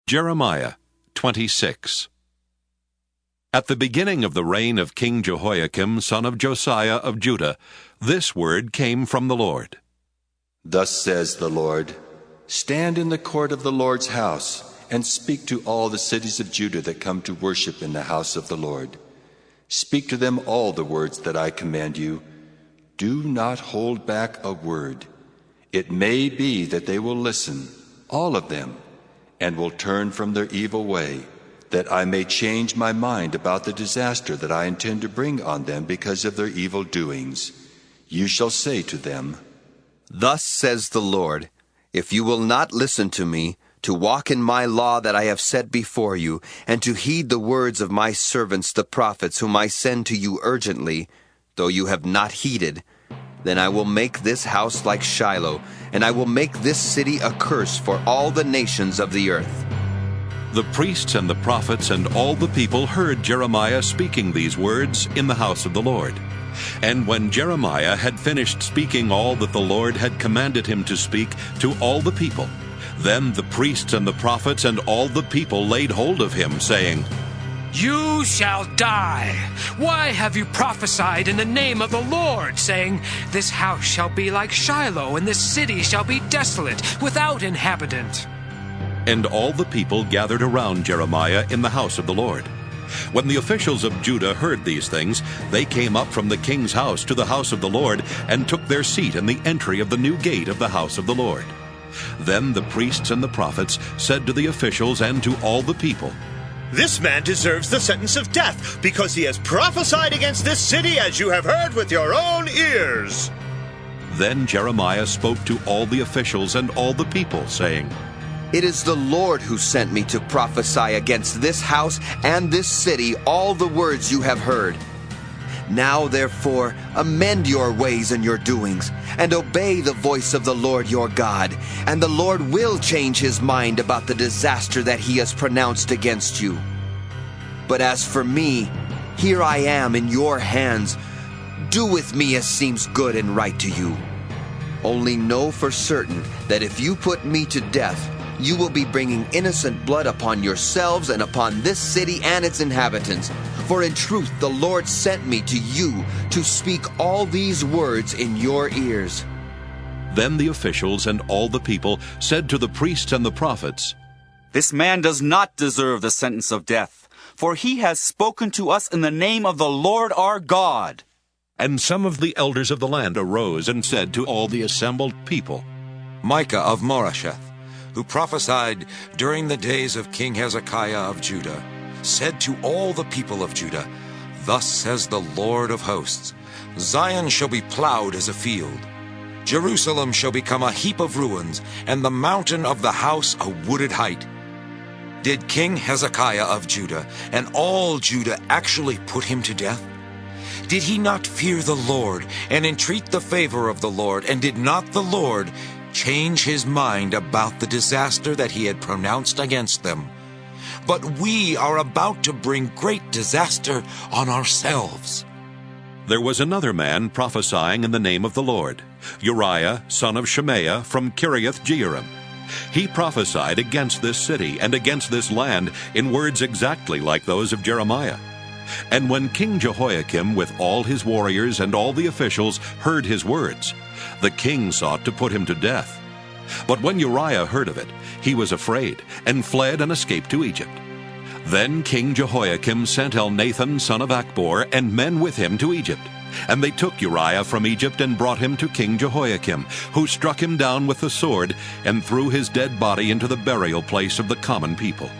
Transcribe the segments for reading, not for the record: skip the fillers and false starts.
Jeremiah 26. At the beginning of the reign of King Jehoiakim, son of Josiah of Judah, this word came from the Lord. Thus says the Lord, stand in the court of the Lord's house, and speak to all the cities of Judah that come to worship in the house of the Lord. Speak to them all the words that I command you. Do not hold back a word. It may be that they will listen, all of them, and will turn from their evil way, that I may change my mind about the disaster that I intend to bring on them because of their evil doings. You shall say to them, Thus says the Lord, if you will not listen to me, to walk in my law that I have set before you, and to heed the words of my servants the prophets whom I send to you urgently, though you have not heeded, then I will make this house like Shiloh, and I will make this city a curse for all the nations of the earth. The priests and the prophets and all the people heard Jeremiah speaking these words in the house of the Lord. And when Jeremiah had finished speaking all that the Lord had commanded him to speak to all the people, then the priests and the prophets and all the people laid hold of him, saying, You shall die. Why have you prophesied in the name of the Lord, saying, This house shall be like Shiloh, and this city shall be desolate, without inhabitant? And all the people gathered around Jeremiah in the house of the Lord. When the officials of Judah heard these things, they came up from the king's house to the house of the Lord, and took their seat in the entry of the new gate of the house of the Lord. Then the priests and the prophets said to the officials and to all the people, This man deserves the sentence of death, because he has prophesied against this city, as you have heard with your own ears. Then Jeremiah spoke to all the officials and all the people, saying, It is the Lord who sent me to prophesy against this house and this city all the words you have heard. Now, therefore, amend your ways and your doings, and obey the voice of the Lord your God, and the Lord will change his mind about the disaster that he has pronounced against you. But as for me, here I am in your hands. Do with me as seems good and right to you. Only know for certain that if you put me to death, you will be bringing innocent blood upon yourselves and upon this city and its inhabitants. For in truth the Lord sent me to you to speak all these words in your ears. Then the officials and all the people said to the priests and the prophets, This man does not deserve the sentence of death, for he has spoken to us in the name of the Lord our God. And some of the elders of the land arose and said to all the assembled people, Micah of Moresheth, who prophesied during the days of King Hezekiah of Judah, said to all the people of Judah, Thus says the Lord of hosts, Zion shall be plowed as a field. Jerusalem shall become a heap of ruins, and the mountain of the house a wooded height. Did King Hezekiah of Judah and all Judah actually put him to death? Did he not fear the Lord and entreat the favor of the Lord, and did not the Lord change his mind about the disaster that he had pronounced against them? But we are about to bring great disaster on ourselves. There was another man prophesying in the name of the Lord, Uriah, son of Shemaiah, from Kiriath-Jearim. He prophesied against this city and against this land in words exactly like those of Jeremiah. And when King Jehoiakim with all his warriors and all the officials heard his words, the king sought to put him to death. But when Uriah heard of it, he was afraid, and fled and escaped to Egypt. Then King Jehoiakim sent Elnathan son of Achbor and men with him to Egypt. And they took Uriah from Egypt and brought him to King Jehoiakim, who struck him down with the sword and threw his dead body into the burial place of the common people.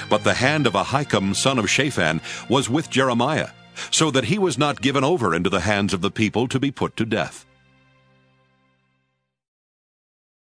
But the hand of Ahikam son of Shaphan was with Jeremiah, so that he was not given over into the hands of the people to be put to death.